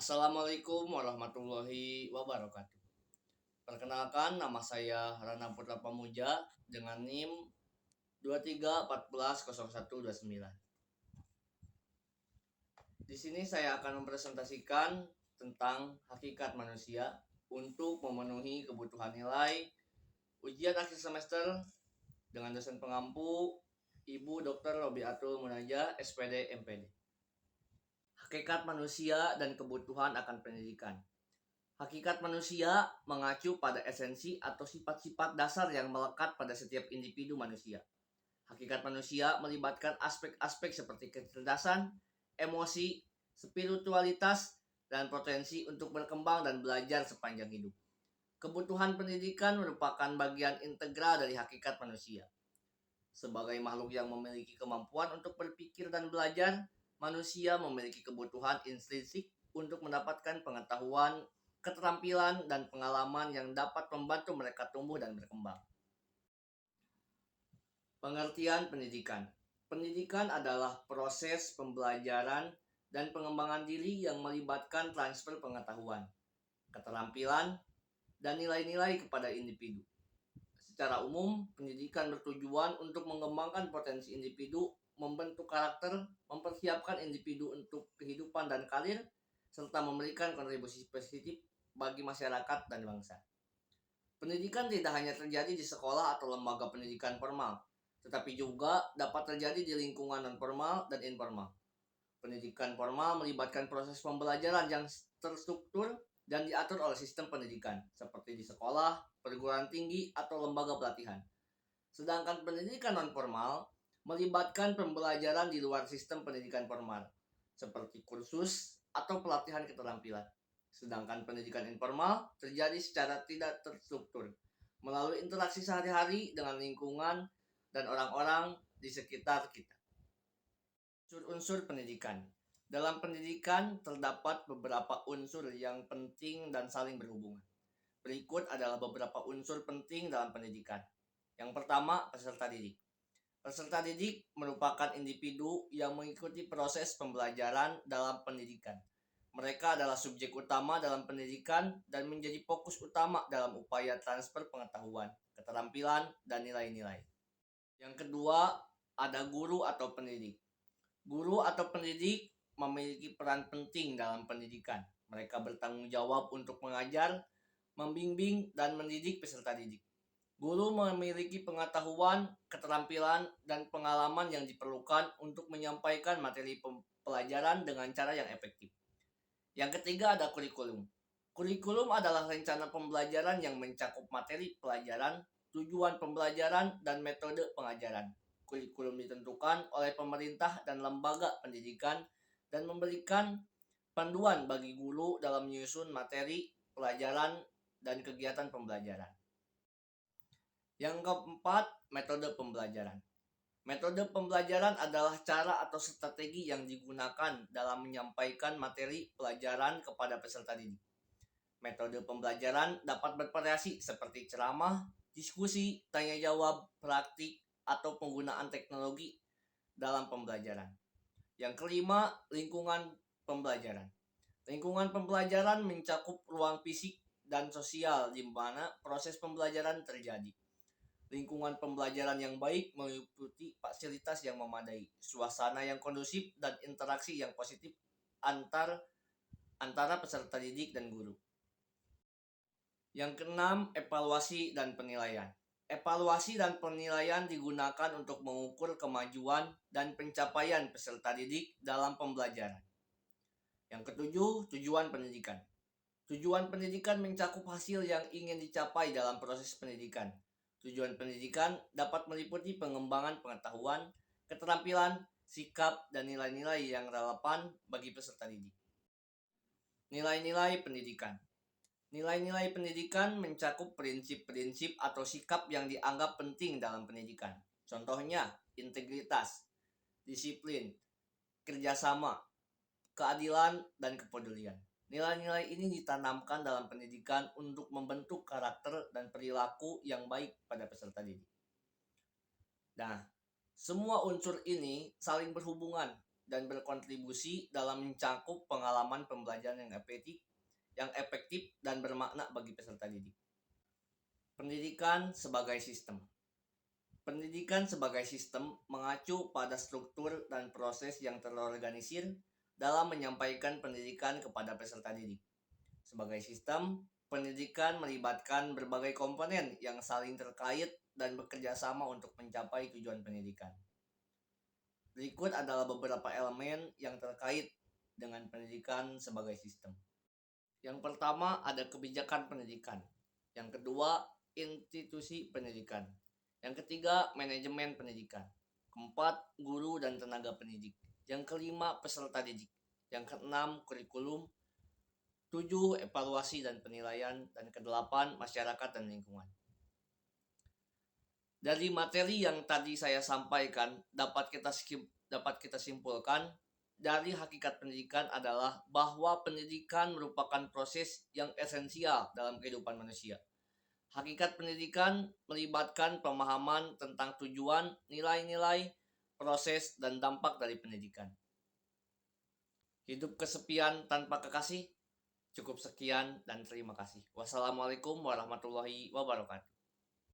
Assalamualaikum warahmatullahi wabarakatuh. Perkenalkan, nama saya Rana Putra Pamuja dengan NIM 23140129. Di sini saya akan mempresentasikan tentang hakikat manusia untuk memenuhi kebutuhan nilai ujian akhir semester dengan dosen pengampu Ibu Dr. Robiatul Munaja, SPD MPD. Hakikat manusia dan kebutuhan akan pendidikan. Hakikat manusia mengacu pada esensi atau sifat-sifat dasar yang melekat pada setiap individu manusia. Hakikat manusia melibatkan aspek-aspek seperti kecerdasan, emosi, spiritualitas, dan potensi untuk berkembang dan belajar sepanjang hidup. Kebutuhan pendidikan merupakan bagian integral dari hakikat manusia. Sebagai makhluk yang memiliki kemampuan untuk berpikir dan belajar, manusia memiliki kebutuhan intrinsik untuk mendapatkan pengetahuan, keterampilan, dan pengalaman yang dapat membantu mereka tumbuh dan berkembang. Pengertian pendidikan. Pendidikan adalah proses pembelajaran dan pengembangan diri yang melibatkan transfer pengetahuan, keterampilan, dan nilai-nilai kepada individu. Secara umum, pendidikan bertujuan untuk mengembangkan potensi individu, membentuk karakter, mempersiapkan individu untuk kehidupan dan karir, serta memberikan kontribusi positif bagi masyarakat dan bangsa. Pendidikan tidak hanya terjadi di sekolah atau lembaga pendidikan formal, tetapi juga dapat terjadi di lingkungan non-formal dan informal. Pendidikan formal melibatkan proses pembelajaran yang terstruktur dan diatur oleh sistem pendidikan, seperti di sekolah, perguruan tinggi, atau lembaga pelatihan. Sedangkan pendidikan non-formal melibatkan pembelajaran di luar sistem pendidikan formal, seperti kursus atau pelatihan keterampilan. Sedangkan pendidikan informal terjadi secara tidak terstruktur, melalui interaksi sehari-hari dengan lingkungan dan orang-orang di sekitar kita. Unsur-unsur pendidikan. Dalam pendidikan terdapat beberapa unsur yang penting dan saling berhubungan. Berikut adalah beberapa unsur penting dalam pendidikan. Yang pertama, peserta didik. Peserta didik merupakan individu yang mengikuti proses pembelajaran dalam pendidikan. Mereka adalah subjek utama dalam pendidikan dan menjadi fokus utama dalam upaya transfer pengetahuan, keterampilan, dan nilai-nilai. Yang kedua, ada guru atau pendidik. Guru atau pendidik memiliki peran penting dalam pendidikan. Mereka bertanggung jawab untuk mengajar, membimbing, dan mendidik peserta didik. Guru memiliki pengetahuan, keterampilan, dan pengalaman yang diperlukan untuk menyampaikan materi pelajaran dengan cara yang efektif. Yang ketiga ada kurikulum. Kurikulum adalah rencana pembelajaran yang mencakup materi pelajaran, tujuan pembelajaran, dan metode pengajaran. Kurikulum ditentukan oleh pemerintah dan lembaga pendidikan dan memberikan panduan bagi guru dalam menyusun materi, pelajaran, dan kegiatan pembelajaran. Yang keempat, metode pembelajaran. Metode pembelajaran adalah cara atau strategi yang digunakan dalam menyampaikan materi pelajaran kepada peserta didik. Metode pembelajaran dapat bervariasi seperti ceramah, diskusi, tanya jawab, praktik, atau penggunaan teknologi dalam pembelajaran. Yang kelima, lingkungan pembelajaran. Lingkungan pembelajaran mencakup ruang fisik dan sosial di mana proses pembelajaran terjadi. Lingkungan pembelajaran yang baik meliputi fasilitas yang memadai, suasana yang kondusif, dan interaksi yang positif antara peserta didik dan guru. Yang keenam, evaluasi dan penilaian. Evaluasi dan penilaian digunakan untuk mengukur kemajuan dan pencapaian peserta didik dalam pembelajaran. Yang ketujuh, tujuan pendidikan. Tujuan pendidikan mencakup hasil yang ingin dicapai dalam proses pendidikan. Tujuan pendidikan dapat meliputi pengembangan pengetahuan, keterampilan, sikap, dan nilai-nilai yang relevan bagi peserta didik. Nilai-nilai pendidikan. Nilai-nilai pendidikan mencakup prinsip-prinsip atau sikap yang dianggap penting dalam pendidikan. Contohnya, integritas, disiplin, kerjasama, keadilan, dan kepedulian. Nilai-nilai ini ditanamkan dalam pendidikan untuk membentuk karakter dan perilaku yang baik pada peserta didik. Nah, semua unsur ini saling berhubungan dan berkontribusi dalam mencakup pengalaman pembelajaran yang efektif dan bermakna bagi peserta didik. Pendidikan sebagai sistem. Pendidikan sebagai sistem mengacu pada struktur dan proses yang terorganisir dalam menyampaikan pendidikan kepada peserta didik. Sebagai sistem, pendidikan melibatkan berbagai komponen yang saling terkait dan bekerja sama untuk mencapai tujuan pendidikan. Berikut adalah beberapa elemen yang terkait dengan pendidikan sebagai sistem. Yang pertama ada kebijakan pendidikan. Yang kedua, institusi pendidikan. Yang ketiga, manajemen pendidikan. Keempat, guru dan tenaga pendidik. Yang kelima, peserta didik. Yang keenam, kurikulum. 7, evaluasi dan penilaian. Dan kedelapan, masyarakat dan lingkungan. Dari materi yang tadi saya sampaikan, dapat kita simpulkan dari hakikat pendidikan adalah bahwa pendidikan merupakan proses yang esensial dalam kehidupan manusia. Hakikat pendidikan melibatkan pemahaman tentang tujuan, nilai-nilai, proses, dan dampak dari pendidikan. Hidup kesepian tanpa kekasih. Cukup sekian dan terima kasih. Wassalamualaikum warahmatullahi wabarakatuh.